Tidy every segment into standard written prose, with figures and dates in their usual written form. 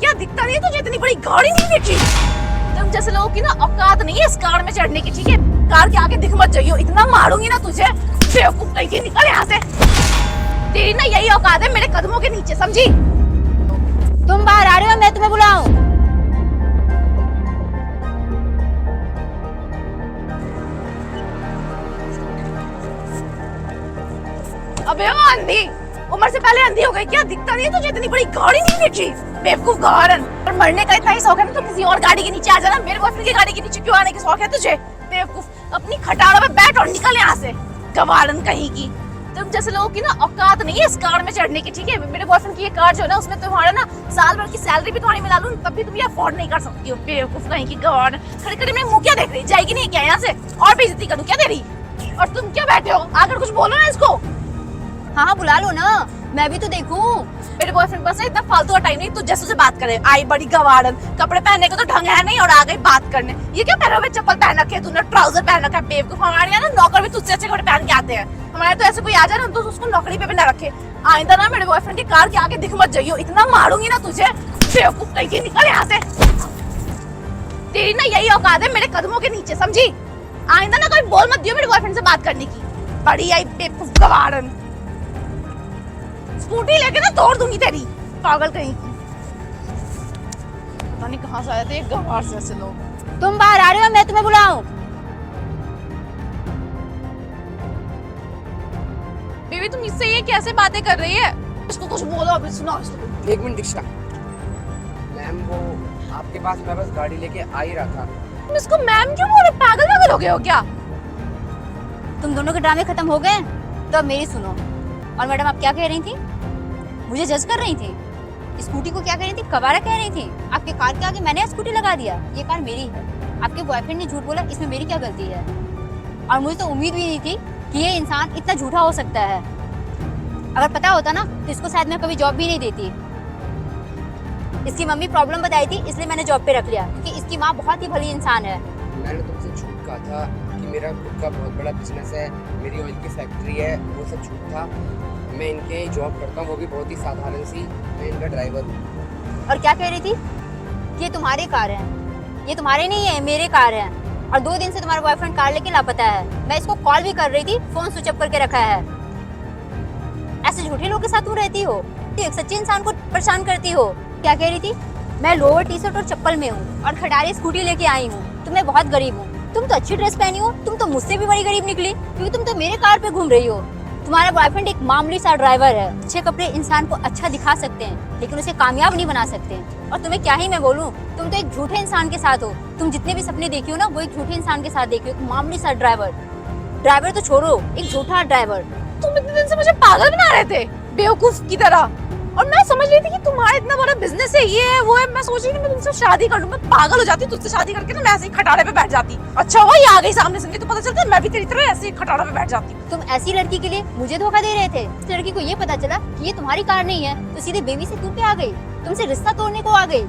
क्या दिखता नहीं है तुझे? इतनी बड़ी गाड़ी नहीं देखी? तुम जैसे लोगों की ना औकात नहीं है इस कार में चढ़ने की, ठीक है? कार के आगे दिख मत जाइयो, इतना मारूंगी ना तुझे। बेवकूफ कहीं के, निकल यहाँ से। तेरी ना यही औकात है मेरे कदमों के नीचे, समझी? तुम बाहर आ रहे हो, मैं तुम्हें बुलाऊं? अबे वो अंधी, उम्र से पहले अंधी हो गई क्या? दिखता नहीं है तुझे? इतनी बड़ी गाड़ी नहीं देखी? बेवकूफ गवारन। और मरने का इतना ही शौक है ना तो किसी और गाड़ी के नीचे आ जाना। मेरे बॉयफ्रेंड की गाड़ी के नीचे क्यों आने का शौक है तुझे? बेवकूफ, अपनी खटारा में बैठ और निकल यहाँ से, गवारन कहीं की। तुम जैसे लोगों की ना औकात नहीं है इस कार में चढ़ने की, ठीक है? मेरे बॉयफ्रेंड की ये कार जो है ना, उसमें तुम्हारा ना साल भर की सैलरी भी तुम्हारी मिला लूं तब भी तुम ये अफोर्ड नहीं कर सकती हो। बेवकूफ कहीं की गवारन। खड़े खड़े मेरे मुंह क्या देख रही? जाएगी नहीं क्या यहाँ से? और बेइज्जती करूं क्या तेरी? और तुम क्या बैठे हो? आकर कुछ बोलो ना इसको। हाँ बुला लो ना, मैं भी तो देखूं। मेरे बॉयफ्रेंड पास इतना फालतू का टाइम नहीं तू जैसे बात करे। आई बड़ी गवारन, कपड़े पहनने को तो ढंग है नहीं और आ गई बात करने। ये क्या पहना हुआ? चप्पल पहन रखे, तूने ट्राउजर पहन रखा है। बेवकूफ, हमारे यहाँ ना नौकर भी तुझसे अच्छे कपड़े पहन के आते हैं। हमारे तो ऐसे कोई आ जाए ना तो उसको नौकरी पे भी ना रखे। आइंदा ना मेरे बॉयफ्रेंड की कार के आगे दिख मत जाइयो, इतना मारूंगी ना तुझे। बेवकूफ कहीं की, निकल यहाँ से। तेरी ना यही औकात है मेरे कदमों के नीचे, समझी? आइंदा ना कोई बोल मत दियो मेरे बॉयफ्रेंड से बात करने की। बड़ी आई बेवकूफ गवारन। स्कूटी लेके ना तोड़ दूंगी तेरी, पागल कहीं की। पता नहीं कहाँ से आए थे गंवार से ऐसे लोग। तुम बाहर आ रहे हो, मैं तुम्हें बुलाऊं? बेबी तुम इससे ये कैसे बातें कर रही है? इसको कुछ बोलो, अभी सुनाओ इसको। एक मिनट दीक्षा मैम, वो आपके पास मैं बस गाड़ी लेके आ ही रहा था। तुम इसको मैम क्यों बोल रहे? पागल वागल हो गए हो क्या? तुम दोनों के ड्रामे खत्म हो गए तो अब मेरी सुनो। और मैडम आप क्या कह रही थी? मुझे जज कर रही थी? स्कूटी को क्या कह रही थी? कबाड़ा कह रही थी? आपके कार के आगे मैंने स्कूटी लगा दिया। ये कार मेरी है। आपके बॉयफ्रेंड ने झूठ बोला, इसमें मेरी क्या गलती है? और मुझे तो उम्मीद भी नहीं थी कि ये इंसान इतना झूठा हो सकता है। अगर पता होता ना तो इसको शायद मैं कभी जॉब भी नहीं देती। इसकी मम्मी प्रॉब्लम बताई थी इसलिए मैंने जॉब पे रख लिया, क्योंकि इसकी माँ बहुत ही भली इंसान है। मैंने तुमसे झूठ कहा था कि मेरा खुद का बहुत बड़ा बिजनेस है, मेरी ऑयल की फैक्ट्री है, वो सब झूठ था। मैं इनके जॉब करता हूँ, वो भी बहुत ही साधारण सी। मैं इनका ड्राइवर हूँ। और क्या कह रही थी कि ये तुम्हारी कार है? ये तुम्हारे नहीं है, मेरे कार है। और 2 दिन से तुम्हारा बॉयफ्रेंड कार लेके लापता है। मैं इसको कॉल भी कर रही थी, फोन स्विच ऑफ करके रखा है। ऐसे झूठे लोग के साथ तुम रहती हो? एक सच्चे इंसान को परेशान करती हो। क्या कह रही थी? मैं लोअर टी शर्ट और चप्पल में हूँ और खटारी स्कूटी लेके आई हूँ, तो मैं बहुत गरीब हूँ। तुम तो अच्छी ड्रेस पहनी हो, तुम तो मुझसे भी बड़ी गरीब निकली, क्योंकि तुम तो मेरे कार पे घूम रही हो। तुम्हारा बॉयफ्रेंड एक मामूली सा ड्राइवर है। अच्छे कपड़े इंसान को अच्छा दिखा सकते हैं लेकिन उसे कामयाब नहीं बना सकते। और तुम्हें क्या ही मैं बोलूं, तुम तो एक झूठे इंसान के साथ हो। तुम जितने भी सपने देखी हो ना, वो एक झूठे इंसान के साथ देखी हो। एक मामूली सा ड्राइवर तो छोड़ो, एक झूठा ड्राइवर। तुम इतने दिन से मुझे पागल बना रहे थे बेवकूफ की तरह, और मैं समझ रही थी कि तुम्हारा इतना बड़ा बिजनेस है, ये है वो है। मैं सोच रही थी मैं तुमसे शादी कर लूं। मैं पागल हो जाती तुझसे शादी करके ना, मैं ऐसे ही खटारे पे बैठ जाती। अच्छा हुआ ये आ गई सामने से, नहीं तो पता चलता मैं भी तेरी तरह ऐसे ही खटारा पे बैठ जाती। तुम ऐसी लड़की के लिए मुझे धोखा दे रहे थे। इस लड़की को ये पता चला कि ये तुम्हारी कार नहीं है तो सीधे बेबी से तुम पे आ गई, तुमसे रिश्ता तोड़ने को आ गई।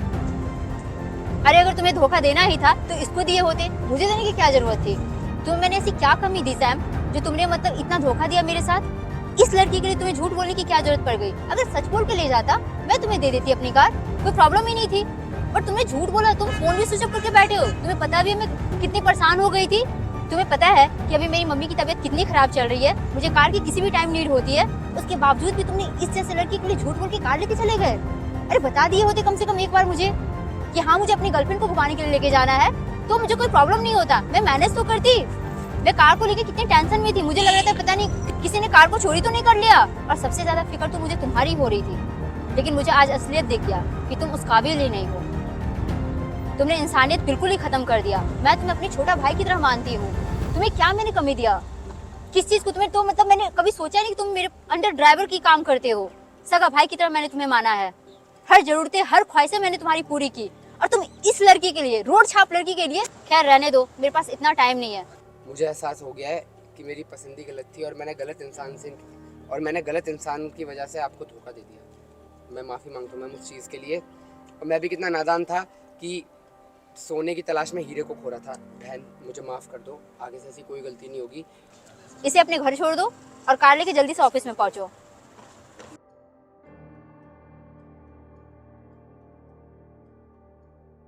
अरे अगर तुम्हें धोखा देना ही था तो इसको दिए होते, मुझे देने की क्या जरूरत थी? तुम्हें मैंने ऐसी क्या कमी दी सैम जो तुमने मतलब इतना धोखा दिया मेरे साथ? इस लड़की के लिए तुम्हें झूठ बोलने की क्या जरूरत पड़ गई? अगर सच बोल के ले जाता मैं तुम्हें दे देती अपनी कार, कोई प्रॉब्लम ही नहीं थी। पर तुमने झूठ बोला, तुम फोन भी स्विच ऑफ करके बैठे हो। तुम्हें पता भी है मैं कितनी परेशान हो गई थी। तुम्हें पता है कि अभी मेरी मम्मी की तबीयत कितनी खराब चल रही है, मुझे कार की किसी भी टाइम नीड होती है। उसके बावजूद भी तुमने इस जैसे लड़की के लिए झूठ बोल के कार लेके चले गए। अरे बता दिए होते कम से कम एक बार मुझे कि हाँ मुझे अपनी गर्लफ्रेंड को घुमाने के लिए लेके जाना है, तो मुझे कोई प्रॉब्लम नहीं होता, मैं मैनेज तो करती। मैं कार को लेके कितनी टेंशन में थी, मुझे लग रहा था पता नहीं किसी ने कार को चोरी तो नहीं कर लिया। और सबसे ज्यादा फिक्र तो मुझे तुम्हारी हो रही थी। लेकिन मुझे आज असलियत दिख गया कि तुम उस काबिल ही नहीं हो। तुमने इंसानियत बिल्कुल ही खत्म कर दिया। मैं तुम्हें अपने छोटा भाई की तरह मानती हूँ। तुम्हें क्या मैंने कमी दिया? किस चीज को तुम्हें तो मतलब मैंने कभी सोचा नहीं कि तुम मेरे अंडर ड्राइवर की काम करते हो। सगा भाई की तरह मैंने तुम्हें माना है। हर जरूरतें हर ख्वाहिशें मैंने तुम्हारी पूरी की। और तुम इस लड़की के लिए, रोड छाप लड़की के लिए, खैर रहने दो, मेरे पास इतना टाइम नहीं है। मुझे एहसास हो गया है कि मेरी पसंदी गलत थी और मैंने गलत इंसान की वजह से आपको धोखा दे दिया। मैं माफ़ी मांगता हूँ मैम उस चीज़ के लिए। और मैं भी कितना नादान था कि सोने की तलाश में हीरे को खो रहा था। बहन मुझे माफ़ कर दो, आगे से ऐसी कोई गलती नहीं होगी। इसे अपने घर छोड़ दो और कार लेके जल्दी से ऑफिस में पहुंचो।